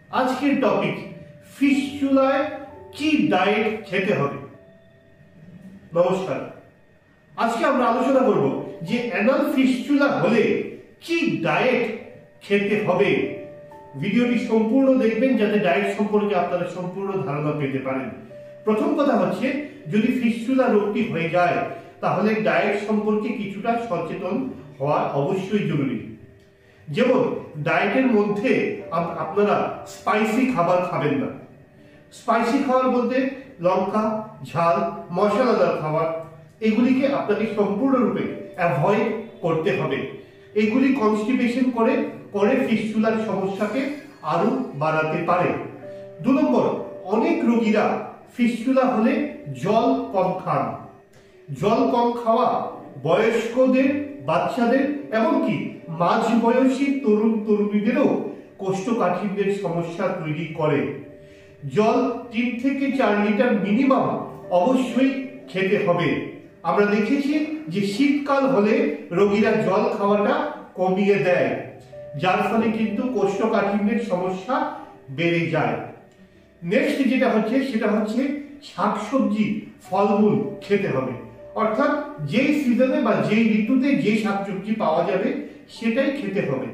আজকের টপিক ফিস্চুলায় কি ডায়েট খেতে হবে। নমস্কার, আজকে আমরা আলোচনা করব যে অ্যানাল ফিস্চুলা হলে কি ডায়েট খেতে হবে। ভিডিওটি সম্পূর্ণ দেখবেন যাতে ডায়েট সম্পর্কে আপনারা সম্পূর্ণ ধারণা পেতে পারেন। প্রথম কথা হচ্ছে, যদি ফিস্চুলা রোগটি হয়ে যায় তাহলে ডায়েট সম্পর্কে কিছুটা সচেতন হওয়া অবশ্যই জরুরি। যেমন ডায়েটের মধ্যে আপনারা স্পাইসি খাবার খাবেন না। স্পাইসি খাবার বলতে লঙ্কা, ঝাল, মশলাদার খাবার, এগুলিকে আপনাকে সম্পূর্ণরূপে অ্যাভয়েড করতে হবে। এগুলি কনস্টিপেশন করে ফিস্চুলার সমস্যাকে আরো বাড়াতে পারে। 2 নম্বর, অনেক রোগীরা ফিস্চুলা হলে জল কম খান। জল কম খাওয়া বয়স্কদের, বাচ্চাদের, এমনকি মাঝ বয়সী তরুণ তরুণীদেরও কোষ্ঠকাঠিন্যের সমস্যা তৈরি করে। জল 3 থেকে 4 লিটার মিনিমাম অবশ্যই খেতে হবে। আমরা দেখেছি যে শীতকাল হলে রোগীরা জল খাওয়াটা কমিয়ে দেয়, যার ফলে কিন্তু কোষ্ঠকাঠিন্যের সমস্যা বেড়ে যায়। নেক্সট যেটা হচ্ছে সেটা হচ্ছে শাকসবজি, ফলমূল খেতে হবে। অর্থাৎ যেই সিজনে বা যেই ঋতুতে যে শাকসবজি পাওয়া যাবে সেটাই খেতে হবে।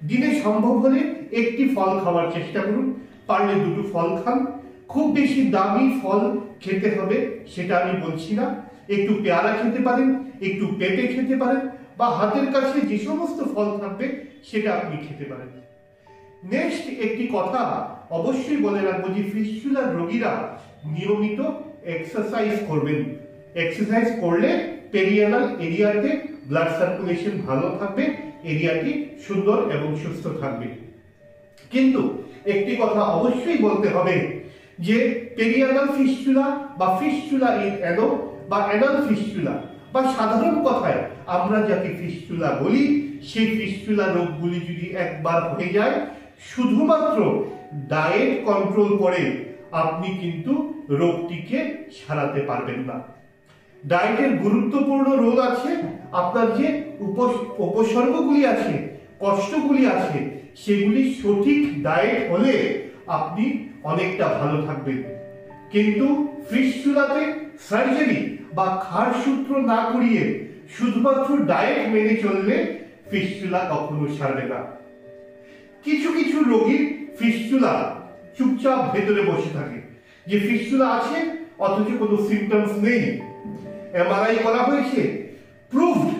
দিনে সম্ভব হলে একটি ফল খাওয়ার চেষ্টা করুন, পারলে 2টো ফল খান। খুব বেশি দামি ফল খেতে হবে সেটা আমি বলছি না। একটু পেয়ারা খেতে পারেন, একটু পেঁপে খেতে পারেন, বা হাতের কাছে যে সমস্ত ফল থাকবে সেটা আপনি খেতে পারেন। নেক্সট একটি কথা অবশ্যই বলে রাখবো যে ফিস্চুলার রোগীরা নিয়মিত এক্সারসাইজ করবেন। এক্সারসাইজ করলে পেরিয়ানাল এরিয়াতে ব্লাড সার্কুলেশন ভালো থাকবে, এরিয়াটি সুন্দর এবং সুস্থ থাকবে। কিন্তু একটি কথা অবশ্যই বলতে হবে যে পেরিয়ানাল ফিস্চুলা বা ফিস্চুলা ইন অ্যানো বা অ্যানাল ফিস্চুলা বা সাধারণ কথায় আমরা যাকে ফিস্চুলা বলি, সেই ফিস্চুলা রোগগুলি যদি একবার হয়ে যায় শুধুমাত্র ডায়েট কন্ট্রোল করে আপনি কিন্তু রোগটিকে সারাতে পারবেন না। ডায়েটের গুরুত্বপূর্ণ রোল আছে। আপনার যে উপসর্গগুলি আছে, কষ্টগুলি আছে, সেগুলি সঠিক ডায়েট হলে আপনি অনেকটা ভালো থাকবেন। কিন্তু ফিস্চুলাতে সার্জারি বা ক্ষারসূত্র না করিয়ে শুধুমাত্র ডায়েট মেনে চললে ফিস্চুলা কখনো সারবে না। কিছু কিছু রোগীর ফিস্চুলা চুপচাপ ভেতরে বসে থাকে, যে ফিস্চুলা আছে অথচ কোনো সিমটমস নেই। এমআরআই করা হয়েছে, proved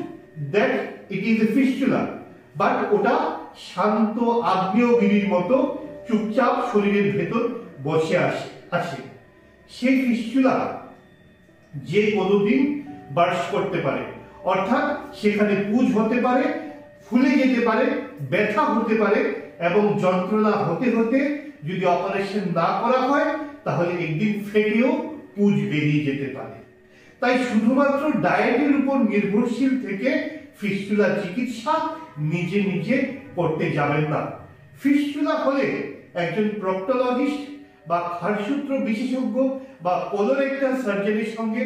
that it is a fistula, but ওটা শান্ত আগ্নেয়গিরির মতো চুপচাপ শরীরের ভেতর বসে আছে। সেই ফিস্চুলা যে কোনোদিন বার্স্ট করতে পারে, অর্থাৎ সেখানে পুঁজ হতে পারে, ফুলে যেতে পারে, ব্যথা হতে পারে, এবং যন্ত্রণা হতে হতে যদি অপারেশন না করা হয় তাহলে একদিন ফেটেও পুঁজ বেরিয়ে যেতে পারে। তাই শুধুমাত্র ডায়েটের উপর নির্ভরশীল থেকে ফিস্চুলা চিকিৎসা নিজে নিজে করতে যাবেন না। ফিস্চুলা হলে একজন প্রক্টোলজিস্ট বা ক্ষারসূত্র বিশেষজ্ঞ বা কোলোরেক্টাল সার্জনের সঙ্গে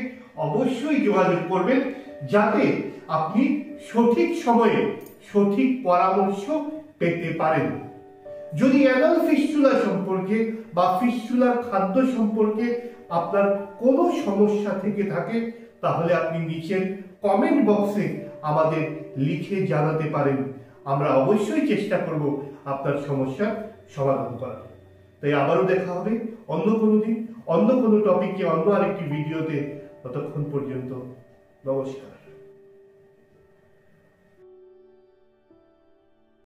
অবশ্যই যোগাযোগ করবেন, যাতে আপনি সঠিক সময়ে সঠিক পরামর্শ পেতে পারেন। যদি অ্যানাল ফিস্চুলা সম্পর্কে বা ফিস্চুলার খাদ্য সম্পর্কে আপনার কোনো সমস্যা থেকে থাকে তাহলে আপনি নিচের কমেন্ট বক্সে আমাদের লিখে জানাতে পারেন। আমরা অবশ্যই চেষ্টা করব আপনার সমস্যার সমাধান করার। তাই আবারও দেখা হবে অন্য কোনো দিন, অন্য কোনো টপিকে, অন্য আরেকটি ভিডিওতে। ততক্ষণ পর্যন্ত নমস্কার।